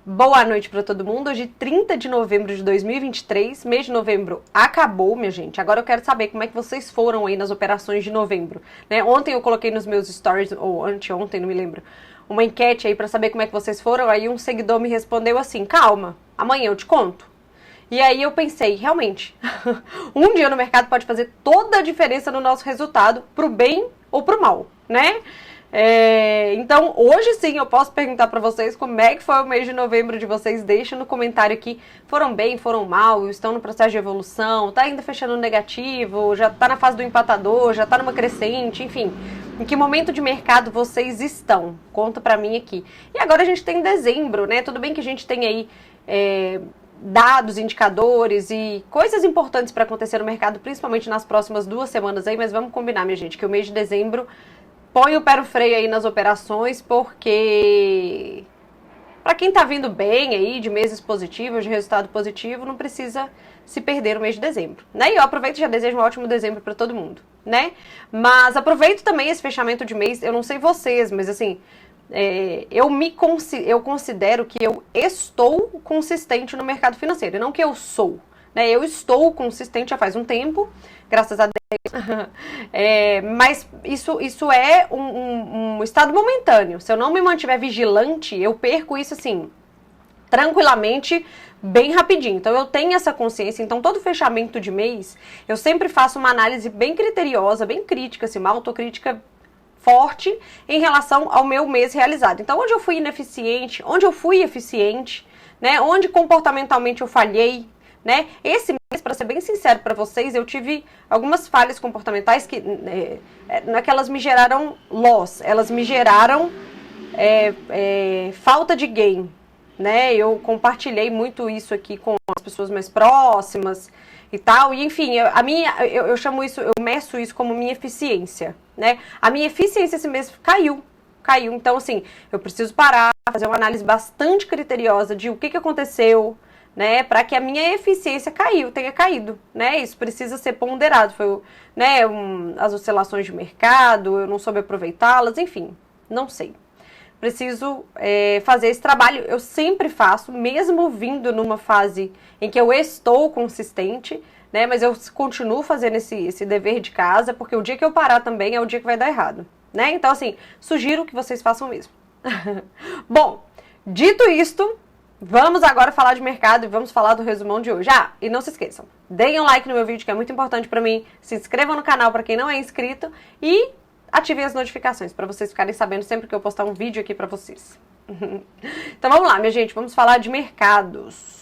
Boa noite para todo mundo. Hoje, 30 de novembro de 2023, mês de novembro acabou, minha gente. Agora eu quero saber como é que vocês foram aí nas operações de novembro, né? Ontem eu coloquei nos meus stories, ou anteontem, não me lembro, uma enquete aí para saber como é que vocês foram. Aí um seguidor me respondeu assim: calma, amanhã eu te conto. E aí eu pensei, realmente, um dia no mercado pode fazer toda a diferença no nosso resultado, pro bem ou pro mal, né? Então, hoje sim, eu posso perguntar pra vocês como é que foi o mês de novembro de vocês. Deixa no comentário aqui, foram bem, foram mal, estão no processo de evolução, tá ainda fechando no negativo, já tá na fase do empatador, já tá numa crescente, enfim. Em que momento de mercado vocês estão? Conta pra mim aqui. E agora a gente tem dezembro, né? Tudo bem que a gente tem aí dados, indicadores e coisas importantes para acontecer no mercado, principalmente nas próximas 2 semanas aí, mas vamos combinar, minha gente, que o mês de dezembro põe o pé no freio aí nas operações, porque para quem tá vindo bem aí, de meses positivos, de resultado positivo, não precisa se perder o mês de dezembro, né? E eu aproveito e já desejo um ótimo dezembro para todo mundo, né? Mas aproveito também esse fechamento de mês, eu não sei vocês, mas assim, eu considero que eu estou consistente no mercado financeiro, e não que eu sou, né? Eu estou consistente já faz um tempo, graças a Deus. Mas isso é um estado momentâneo. Se eu não me mantiver vigilante, eu perco isso assim, tranquilamente, bem rapidinho. Então eu tenho essa consciência. Então todo fechamento de mês, eu sempre faço uma análise bem criteriosa, bem crítica, assim, uma autocrítica forte em relação ao meu mês realizado. Então onde eu fui ineficiente, onde eu fui eficiente, né? Onde comportamentalmente eu falhei, né? Esse mês, para ser bem sincero para vocês, eu tive algumas falhas comportamentais que não é que elas me geraram loss, elas me geraram falta de gain, né? Eu compartilhei muito isso aqui com as pessoas mais próximas e tal, e enfim, eu chamo isso, eu meço isso como minha eficiência, né? A minha eficiência esse mês caiu, então assim, eu preciso parar, fazer uma análise bastante criteriosa de o que aconteceu, né, para que a minha eficiência tenha caído, né? Isso precisa ser ponderado. Foi, né, as oscilações de mercado, eu não soube aproveitá-las, enfim, não sei. Preciso fazer esse trabalho. Eu sempre faço, mesmo vindo numa fase em que eu estou consistente, né? Mas eu continuo fazendo esse dever de casa, porque o dia que eu parar também é o dia que vai dar errado, né? Então, assim, sugiro que vocês façam mesmo. Bom, dito isto, vamos agora falar de mercado e vamos falar do resumão de hoje. E não se esqueçam, deem um like no meu vídeo, que é muito importante pra mim. Se inscrevam no canal pra quem não é inscrito e ativem as notificações pra vocês ficarem sabendo sempre que eu postar um vídeo aqui pra vocês. Então vamos lá, minha gente, vamos falar de mercados.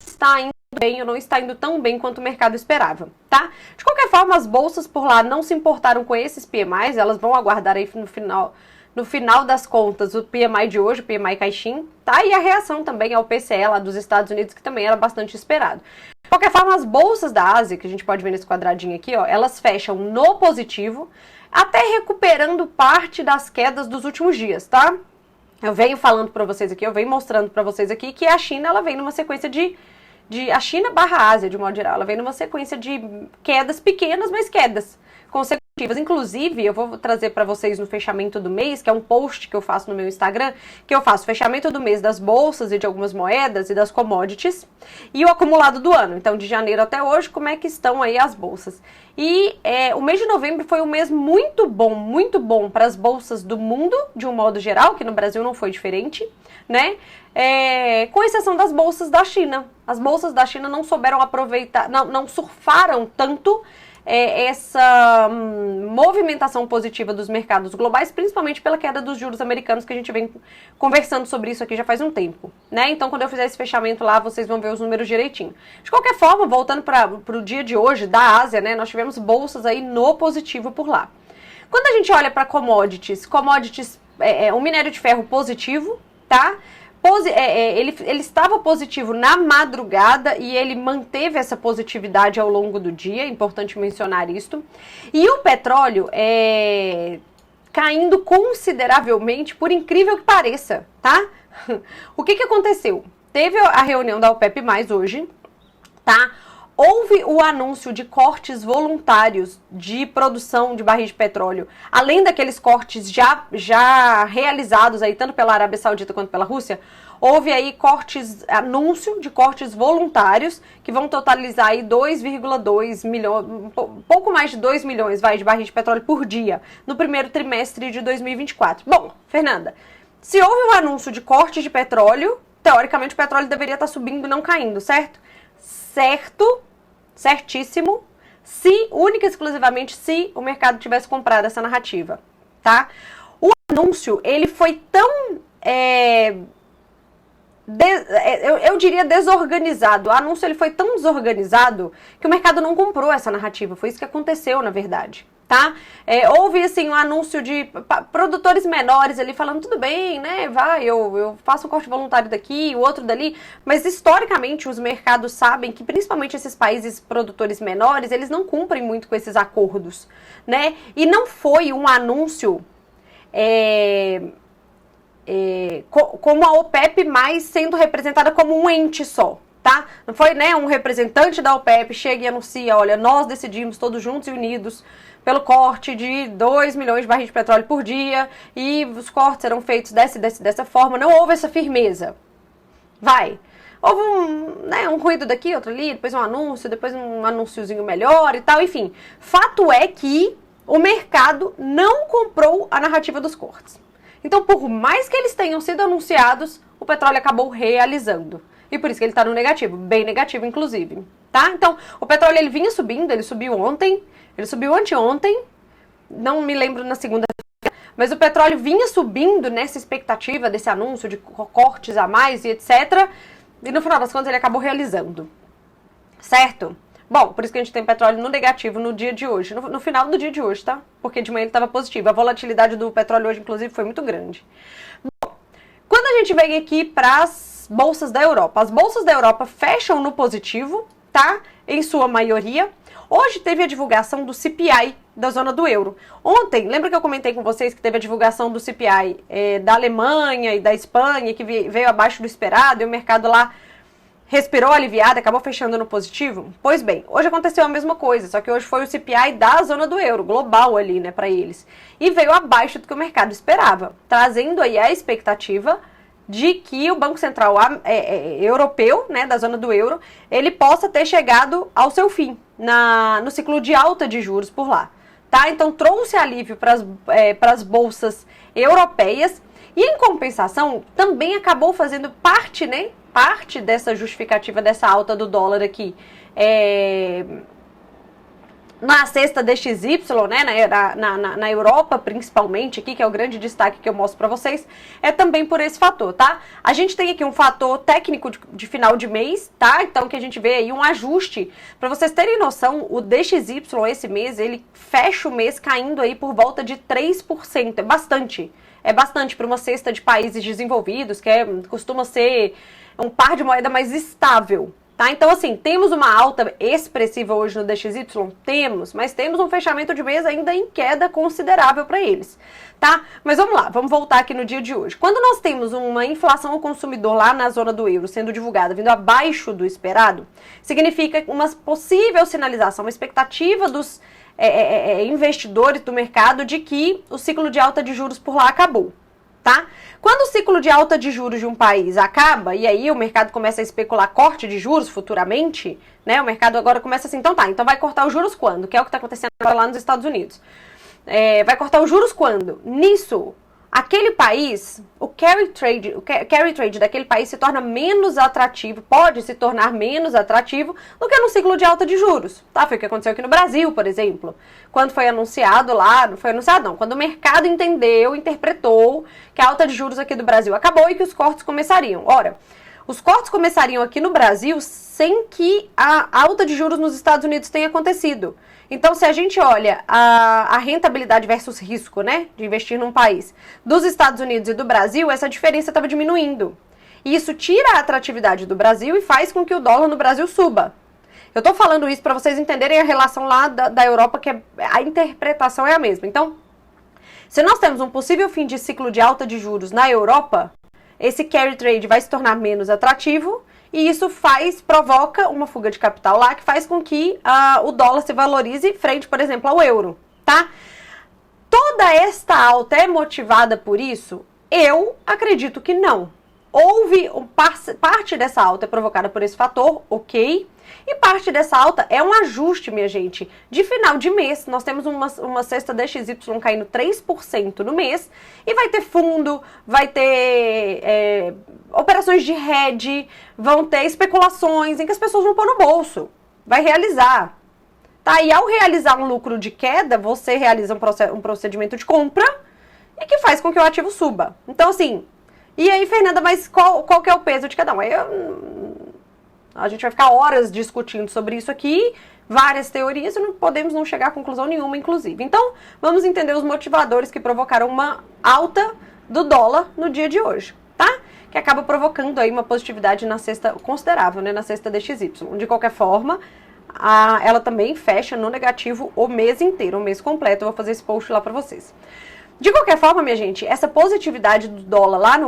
Está indo bem ou não está indo tão bem quanto o mercado esperava, tá? De qualquer forma, as bolsas por lá não se importaram com esses PMIs, elas vão aguardar aí no final das contas, o PMI de hoje, o PMI Caixin, tá? E a reação também ao PCE lá dos Estados Unidos, que também era bastante esperado. De qualquer forma, as bolsas da Ásia, que a gente pode ver nesse quadradinho aqui, ó, elas fecham no positivo, até recuperando parte das quedas dos últimos dias, tá? Eu venho falando pra vocês aqui, eu venho mostrando pra vocês aqui que a China, ela vem numa sequência a China barra Ásia, de modo geral, ela vem numa sequência de quedas pequenas, mas quedas consecutivas. Inclusive, eu vou trazer para vocês no fechamento do mês, que é um post que eu faço no meu Instagram, que eu faço fechamento do mês das bolsas e de algumas moedas e das commodities, e o acumulado do ano. Então, de janeiro até hoje, como é que estão aí as bolsas? E o mês de novembro foi um mês muito bom para as bolsas do mundo, de um modo geral, que no Brasil não foi diferente, né? Com exceção das bolsas da China. As bolsas da China não souberam aproveitar, não surfaram tanto essa movimentação positiva dos mercados globais, principalmente pela queda dos juros americanos, que a gente vem conversando sobre isso aqui já faz um tempo, né? Então, quando eu fizer esse fechamento lá, vocês vão ver os números direitinho. De qualquer forma, voltando para o dia de hoje da Ásia, né? Nós tivemos bolsas aí no positivo por lá. Quando a gente olha para commodities, o minério de ferro positivo, tá? Ele estava positivo na madrugada e ele manteve essa positividade ao longo do dia, é importante mencionar isto. E o petróleo caindo consideravelmente, por incrível que pareça, tá? O que aconteceu? Teve a reunião da OPEP+, hoje, tá? Houve o anúncio de cortes voluntários de produção de barris de petróleo, além daqueles cortes já realizados aí, tanto pela Arábia Saudita quanto pela Rússia. Houve aí anúncio de cortes voluntários, que vão totalizar aí 2,2 milhões, pouco mais de 2 milhões de barris de petróleo por dia, no primeiro trimestre de 2024. Bom, Fernanda, se houve um anúncio de corte de petróleo, teoricamente o petróleo deveria estar subindo e não caindo, certo? Certíssimo, única e exclusivamente se o mercado tivesse comprado essa narrativa, tá? O anúncio, ele foi tão, eu diria desorganizado, o anúncio ele foi tão desorganizado que o mercado não comprou essa narrativa, foi isso que aconteceu na verdade. Tá? Houve assim um anúncio de produtores menores ali falando, tudo bem, né, eu faço um corte voluntário daqui, o outro dali, mas historicamente os mercados sabem que principalmente esses países produtores menores, eles não cumprem muito com esses acordos, né, e não foi um anúncio como a OPEP mais sendo representada como um ente só. Tá? Não foi, né, um representante da OPEP chega e anuncia, olha, nós decidimos todos juntos e unidos pelo corte de 2 milhões de barris de petróleo por dia e os cortes serão feitos dessa forma. Não houve essa firmeza. Houve um ruído daqui, outro ali, depois um anúncio, depois um anúnciozinho melhor e tal, enfim. Fato é que o mercado não comprou a narrativa dos cortes. Então, por mais que eles tenham sido anunciados, o petróleo acabou realizando. E por isso que ele está no negativo, bem negativo inclusive, tá? Então, o petróleo ele vinha subindo, ele subiu ontem, ele subiu anteontem, não me lembro na segunda-feira, mas o petróleo vinha subindo nessa expectativa desse anúncio de cortes a mais e etc. E no final das contas ele acabou realizando, certo? Bom, por isso que a gente tem petróleo no negativo no dia de hoje, no final do dia de hoje, tá? Porque de manhã ele estava positivo, a volatilidade do petróleo hoje inclusive foi muito grande. Bom, quando a gente vem aqui para as bolsas da Europa. As bolsas da Europa fecham no positivo, tá? Em sua maioria. Hoje teve a divulgação do CPI da zona do euro. Ontem, lembra que eu comentei com vocês que teve a divulgação do CPI da Alemanha e da Espanha, que veio abaixo do esperado e o mercado lá respirou aliviado, acabou fechando no positivo? Pois bem, hoje aconteceu a mesma coisa, só que hoje foi o CPI da zona do euro, global ali, né, para eles. E veio abaixo do que o mercado esperava, trazendo aí a expectativa de que o Banco Central europeu, né, da zona do euro, ele possa ter chegado ao seu fim no ciclo de alta de juros por lá, tá? Então trouxe alívio para as bolsas europeias e em compensação também acabou fazendo parte, né, parte dessa justificativa dessa alta do dólar aqui, na cesta DXY, né, na Europa principalmente aqui, que é o grande destaque que eu mostro para vocês, é também por esse fator, tá? A gente tem aqui um fator técnico de final de mês, tá? Então que a gente vê aí um ajuste, para vocês terem noção, o DXY esse mês, ele fecha o mês caindo aí por volta de 3%, é bastante para uma cesta de países desenvolvidos, que costuma ser um par de moeda mais estável. Tá? Então, assim, temos uma alta expressiva hoje no DXY? Temos, mas temos um fechamento de mês ainda em queda considerável para eles, tá? Mas vamos lá, vamos voltar aqui no dia de hoje. Quando nós temos uma inflação ao consumidor lá na zona do euro sendo divulgada, vindo abaixo do esperado, significa uma possível sinalização, uma expectativa dos investidores do mercado de que o ciclo de alta de juros por lá acabou. Tá? Quando o ciclo de alta de juros de um país acaba, e aí o mercado começa a especular corte de juros futuramente, né? O mercado agora começa assim, então vai cortar os juros quando? Que é o que está acontecendo lá nos Estados Unidos. Vai cortar os juros quando? Nisso, aquele país, o carry trade daquele país se torna menos atrativo, pode se tornar menos atrativo do que no ciclo de alta de juros, tá? Foi o que aconteceu aqui no Brasil, por exemplo. Quando foi anunciado lá, não foi anunciado não, quando o mercado interpretou que a alta de juros aqui do Brasil acabou e que os cortes começariam. Ora, os cortes começariam aqui no Brasil sem que a alta de juros nos Estados Unidos tenha acontecido. Então, se a gente olha a rentabilidade versus risco, né, de investir num país dos Estados Unidos e do Brasil, essa diferença estava diminuindo. E isso tira a atratividade do Brasil e faz com que o dólar no Brasil suba. Eu tô falando isso para vocês entenderem a relação lá da Europa, que a interpretação é a mesma. Então, se nós temos um possível fim de ciclo de alta de juros na Europa, esse carry trade vai se tornar menos atrativo e isso provoca uma fuga de capital lá que faz com que o dólar se valorize frente, por exemplo, ao euro, tá? Toda esta alta é motivada por isso? Eu acredito que não. Houve parte dessa alta é provocada por esse fator, ok? E parte dessa alta é um ajuste, minha gente. De final de mês, nós temos uma cesta DXY caindo 3% no mês. E vai ter fundo, vai ter operações de hedge, vão ter especulações em que as pessoas vão pôr no bolso. Vai realizar. Tá? E ao realizar um lucro de queda, você realiza um procedimento de compra e que faz com que o ativo suba. Então, assim... E aí, Fernanda, mas qual que é o peso de cada um? A gente vai ficar horas discutindo sobre isso aqui, várias teorias, e não podemos não chegar a conclusão nenhuma, inclusive. Então, vamos entender os motivadores que provocaram uma alta do dólar no dia de hoje, tá? Que acaba provocando aí uma positividade na cesta considerável, né? Na cesta DXY. De qualquer forma, ela também fecha no negativo o mês inteiro, o mês completo. Eu vou fazer esse post lá pra vocês. De qualquer forma, minha gente, essa positividade do dólar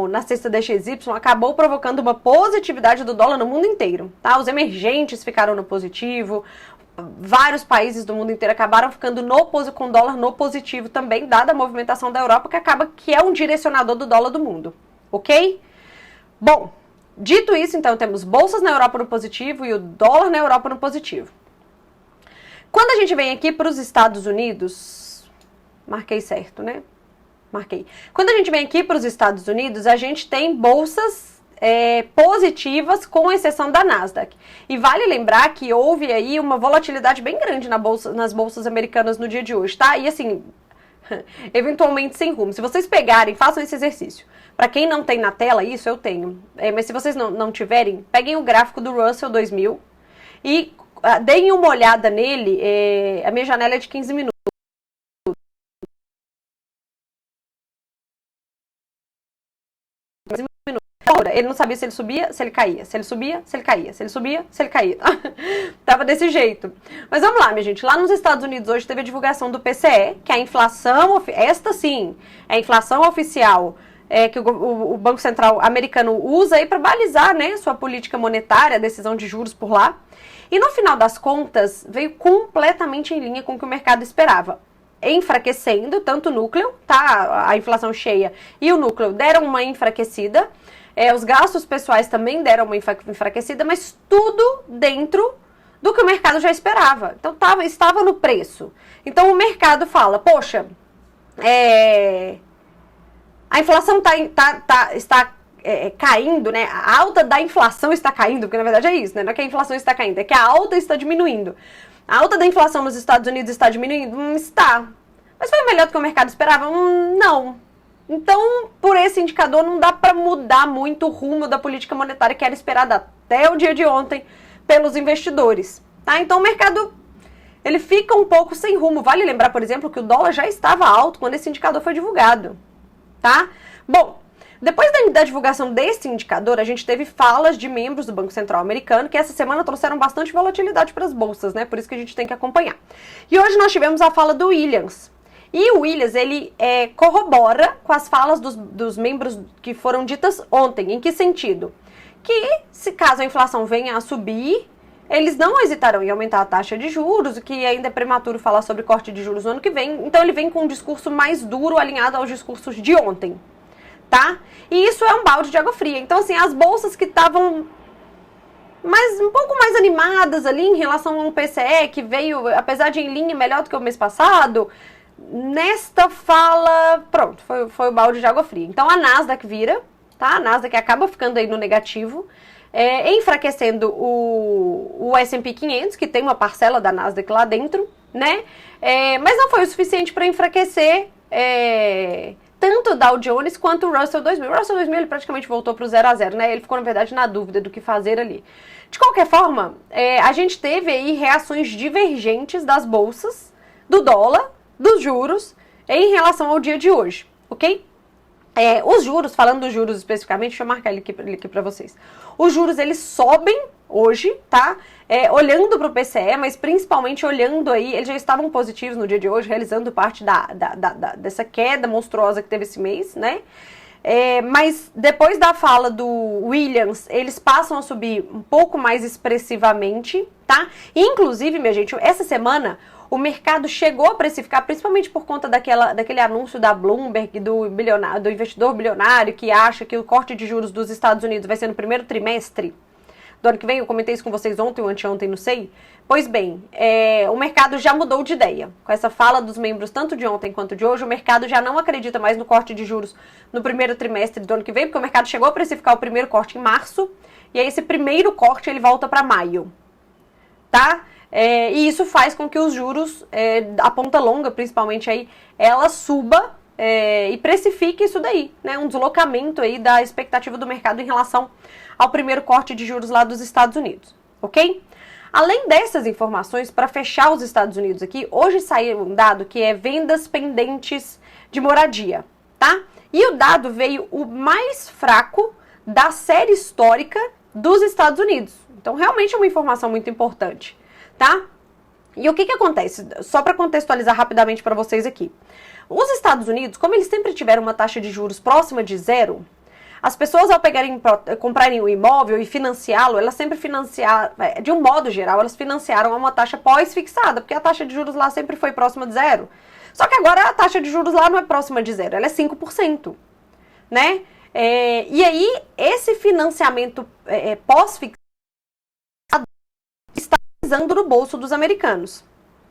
na cesta DXY acabou provocando uma positividade do dólar no mundo inteiro, tá? Os emergentes ficaram no positivo, vários países do mundo inteiro acabaram ficando com dólar no positivo também, dada a movimentação da Europa, que é um direcionador do dólar do mundo, ok? Bom, dito isso, então, temos bolsas na Europa no positivo e o dólar na Europa no positivo. Quando a gente vem aqui para os Estados Unidos... Marquei certo, né? Marquei. Quando a gente vem aqui para os Estados Unidos, a gente tem bolsas positivas, com exceção da Nasdaq. E vale lembrar que houve aí uma volatilidade bem grande nas bolsas americanas no dia de hoje, tá? E assim, eventualmente sem rumo. Se vocês pegarem, façam esse exercício. Para quem não tem na tela isso, eu tenho. Mas se vocês não tiverem, peguem o gráfico do Russell 2000 e deem uma olhada nele. A minha janela é de 15 minutos. Ele não sabia se ele subia, se ele caía, se ele subia, se ele caía, se ele subia, se ele caía. Tava desse jeito. Mas vamos lá, minha gente. Lá nos Estados Unidos hoje teve a divulgação do PCE, que é a inflação, esta sim, é a inflação oficial que o Banco Central americano usa aí para balizar, né, sua política monetária, a decisão de juros por lá. E no final das contas, veio completamente em linha com o que o mercado esperava. Enfraquecendo, tanto o núcleo, tá? A inflação cheia e o núcleo deram uma enfraquecida. Os gastos pessoais também deram uma enfraquecida, mas tudo dentro do que o mercado já esperava. Então, estava no preço. Então, o mercado fala, poxa, a inflação está caindo, né? A alta da inflação está caindo, porque na verdade é isso, né? Não é que a inflação está caindo, é que a alta está diminuindo. A alta da inflação nos Estados Unidos está diminuindo? Está. Mas foi melhor do que o mercado esperava? Não. Então, por esse indicador, não dá para mudar muito o rumo da política monetária que era esperada até o dia de ontem pelos investidores, tá? Então, o mercado, ele fica um pouco sem rumo. Vale lembrar, por exemplo, que o dólar já estava alto quando esse indicador foi divulgado, tá? Bom, depois da divulgação desse indicador, a gente teve falas de membros do Banco Central americano que essa semana trouxeram bastante volatilidade para as bolsas, né? Por isso que a gente tem que acompanhar. E hoje nós tivemos a fala do Williams. E o Williams, ele corrobora com as falas dos membros que foram ditas ontem. Em que sentido? Que, se caso a inflação venha a subir, eles não hesitarão em aumentar a taxa de juros, o que ainda é prematuro falar sobre corte de juros no ano que vem. Então, ele vem com um discurso mais duro, alinhado aos discursos de ontem, tá? E isso é um balde de água fria. Então, assim, as bolsas que estavam um pouco mais animadas ali em relação ao PCE, que veio, apesar de em linha, melhor do que o mês passado... Nesta fala, pronto, foi o balde de água fria. Então a Nasdaq vira, tá? A Nasdaq acaba ficando aí no negativo, enfraquecendo o S&P 500, que tem uma parcela da Nasdaq lá dentro, né? Mas não foi o suficiente para enfraquecer tanto o Dow Jones quanto o Russell 2000. O Russell 2000 ele praticamente voltou para o 0 a 0, né? Ele ficou, na verdade, na dúvida do que fazer ali. De qualquer forma, a gente teve aí reações divergentes das bolsas, do dólar, dos juros, em relação ao dia de hoje, ok? Os juros, falando dos juros especificamente, deixa eu marcar ele aqui para vocês. Os juros, eles sobem hoje, tá? Olhando para o PCE, mas principalmente olhando aí, eles já estavam positivos no dia de hoje, realizando parte dessa queda monstruosa que teve esse mês, né? Mas depois da fala do Williams, eles passam a subir um pouco mais expressivamente, tá? Inclusive, minha gente, essa semana o mercado chegou a precificar, principalmente por conta daquele anúncio da Bloomberg, do investidor bilionário, que acha que o corte de juros dos Estados Unidos vai ser no primeiro trimestre do ano que vem. Eu comentei isso com vocês ontem ou anteontem, não sei. Pois bem, o mercado já mudou de ideia. Com essa fala dos membros, tanto de ontem quanto de hoje, o mercado já não acredita mais no corte de juros no primeiro trimestre do ano que vem, porque o mercado chegou a precificar o primeiro corte em março, e aí esse primeiro corte ele volta para maio, tá? E isso faz com que os juros, a ponta longa, principalmente aí, ela suba e precifique isso daí, né? Um deslocamento aí da expectativa do mercado em relação ao primeiro corte de juros lá dos Estados Unidos, ok? Além dessas informações, para fechar os Estados Unidos aqui, hoje saiu um dado que é vendas pendentes de moradia, tá? E o dado veio o mais fraco da série histórica dos Estados Unidos. Então, realmente é uma informação muito importante, tá? E o que acontece? Só para contextualizar rapidamente para vocês aqui. Os Estados Unidos, como eles sempre tiveram uma taxa de juros próxima de zero, as pessoas ao comprarem o imóvel e financiá-lo, elas sempre financiaram, de um modo geral, elas financiaram a uma taxa pós-fixada, porque a taxa de juros lá sempre foi próxima de zero. Só que agora a taxa de juros lá não é próxima de zero, ela é 5%, né? E aí, esse financiamento pós-fixado está pisando no bolso dos americanos,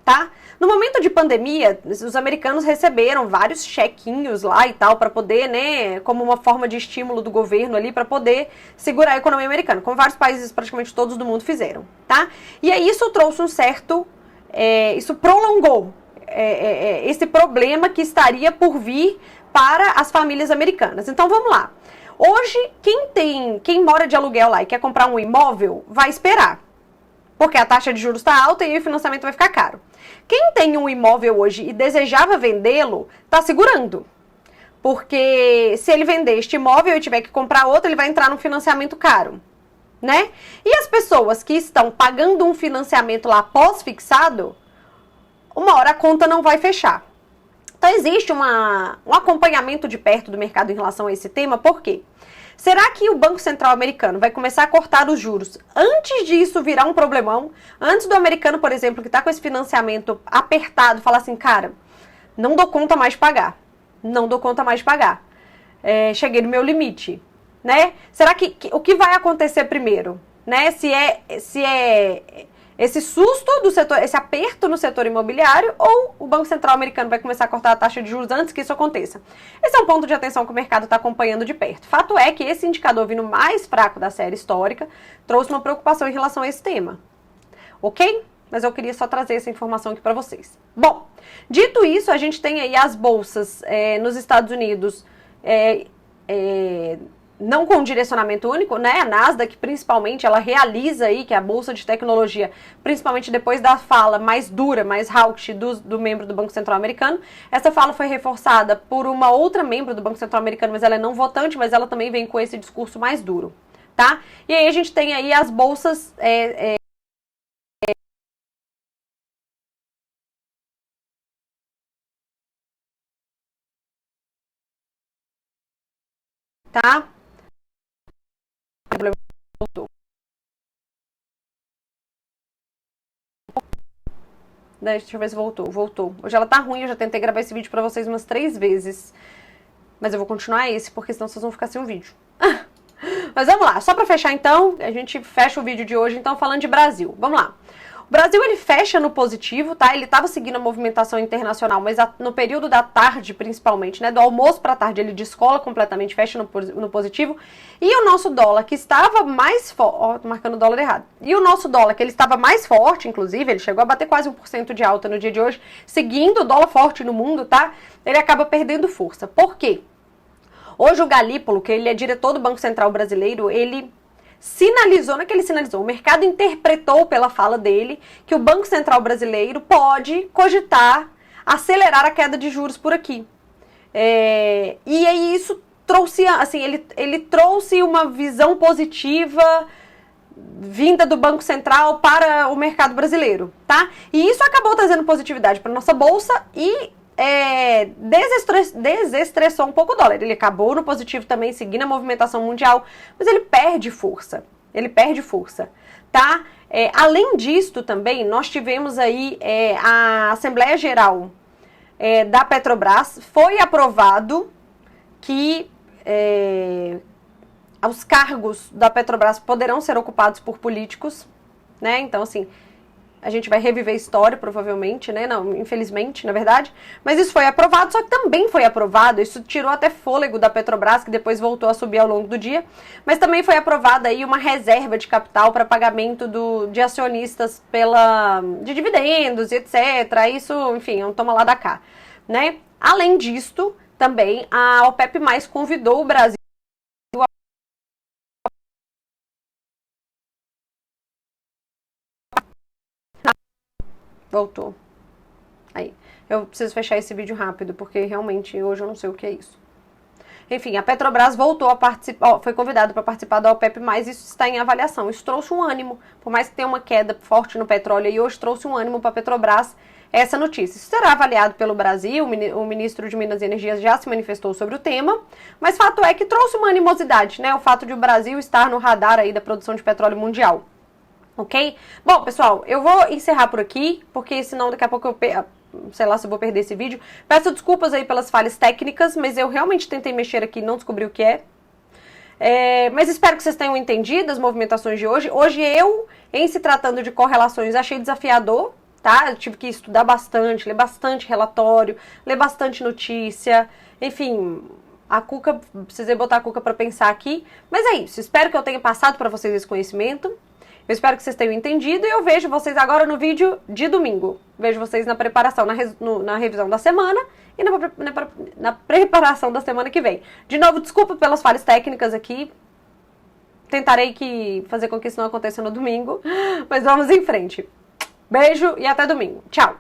tá? No momento de pandemia, os americanos receberam vários chequinhos lá e tal, para poder, né, como uma forma de estímulo do governo ali, para poder segurar a economia americana, como vários países, praticamente todos do mundo fizeram, tá? E aí isso trouxe um certo, isso prolongou esse problema que estaria por vir para as famílias americanas. Então vamos lá. Hoje, quem mora de aluguel lá e quer comprar um imóvel, vai esperar, porque a taxa de juros está alta e o financiamento vai ficar caro. Quem tem um imóvel hoje e desejava vendê-lo, está segurando. Porque se ele vender este imóvel e tiver que comprar outro, ele vai entrar num financiamento caro, né? E as pessoas que estão pagando um financiamento lá pós-fixado, uma hora a conta não vai fechar. Então existe um acompanhamento de perto do mercado em relação a esse tema, por quê? Será que o Banco Central americano vai começar a cortar os juros antes disso virar um problemão? Antes do americano, por exemplo, que está com esse financiamento apertado, falar assim, cara, não dou conta mais de pagar. Não dou conta mais de pagar. Cheguei no meu limite, né? Será que o que vai acontecer primeiro? Né? Se é esse susto do setor, esse aperto no setor imobiliário, ou o Banco Central americano vai começar a cortar a taxa de juros antes que isso aconteça? Esse é um ponto de atenção que o mercado está acompanhando de perto. Fato é que esse indicador vindo mais fraco da série histórica trouxe uma preocupação em relação a esse tema. Ok? Mas eu queria só trazer essa informação aqui para vocês. Bom, dito isso, a gente tem aí as bolsas nos Estados Unidos não com direcionamento único, né? A Nasdaq, principalmente, ela realiza aí que a bolsa de tecnologia, principalmente depois da fala mais dura, mais hawkish do membro do Banco Central americano, essa fala foi reforçada por uma outra membro do Banco Central americano, mas ela é não votante, mas ela também vem com esse discurso mais duro, tá? E aí a gente tem aí as bolsas tá? Voltou. Deixa eu ver se voltou. Hoje ela tá ruim, eu já tentei gravar esse vídeo pra vocês umas 3 vezes. Mas eu vou continuar esse, porque senão vocês vão ficar sem o vídeo. Mas vamos lá, só pra fechar então, a gente fecha o vídeo de hoje, então, falando de Brasil. Vamos lá. O Brasil, ele fecha no positivo, tá? Ele estava seguindo a movimentação internacional, mas no período da tarde, principalmente, né? Do almoço para a tarde, ele descola completamente, fecha no positivo. E o nosso dólar, que estava mais forte... Ó, tô marcando o dólar errado. E o nosso dólar, que ele estava mais forte, inclusive, ele chegou a bater quase 1% de alta no dia de hoje, seguindo o dólar forte no mundo, tá? Ele acaba perdendo força. Por quê? Hoje o Galípolo, que ele é diretor do Banco Central brasileiro, ele sinalizou, não é que ele sinalizou, o mercado interpretou pela fala dele que o Banco Central brasileiro pode cogitar acelerar a queda de juros por aqui. E aí isso trouxe, assim, ele trouxe uma visão positiva vinda do Banco Central para o mercado brasileiro, tá? E isso acabou trazendo positividade para nossa bolsa e desestressou um pouco o dólar. Ele acabou no positivo também, seguindo a movimentação mundial, mas ele perde força. Ele perde força, tá? Além disto também, nós tivemos aí a Assembleia Geral da Petrobras, foi aprovado que os cargos da Petrobras poderão ser ocupados por políticos, né? Então, assim, a gente vai reviver a história, provavelmente, né? Não, infelizmente, na verdade. Mas isso foi aprovado, só que também foi aprovado, isso tirou até fôlego da Petrobras, que depois voltou a subir ao longo do dia, mas também foi aprovada aí uma reserva de capital para pagamento de acionistas de dividendos e etc. Isso, enfim, é um toma lá da cá, né? Além disto, também a OPEP+ convidou o Brasil Voltou. Aí. Eu preciso fechar esse vídeo rápido, porque realmente hoje eu não sei o que é isso. Enfim, a Petrobras voltou a participar, foi convidada para participar da OPEP+, isso está em avaliação. Isso trouxe um ânimo, por mais que tenha uma queda forte no petróleo, e hoje trouxe um ânimo para a Petrobras essa notícia. Isso será avaliado pelo Brasil, o ministro de Minas e Energia já se manifestou sobre o tema, mas fato é que trouxe uma animosidade, né? O fato de o Brasil estar no radar aí da produção de petróleo mundial. Ok? Bom, pessoal, eu vou encerrar por aqui, porque senão daqui a pouco eu sei lá se eu vou perder esse vídeo. Peço desculpas aí pelas falhas técnicas, mas eu realmente tentei mexer aqui e não descobri o que é. Mas espero que vocês tenham entendido as movimentações de hoje. Hoje eu, em se tratando de correlações, achei desafiador, tá? Eu tive que estudar bastante, ler bastante relatório, ler bastante notícia, enfim... precisei botar a Cuca para pensar aqui. Mas é isso, espero que eu tenha passado para vocês esse conhecimento. Eu espero que vocês tenham entendido e eu vejo vocês agora no vídeo de domingo. Vejo vocês na preparação, na revisão da semana e na preparação da semana que vem. De novo, desculpa pelas falhas técnicas aqui. Tentarei fazer com que isso não aconteça no domingo, mas vamos em frente. Beijo e até domingo. Tchau!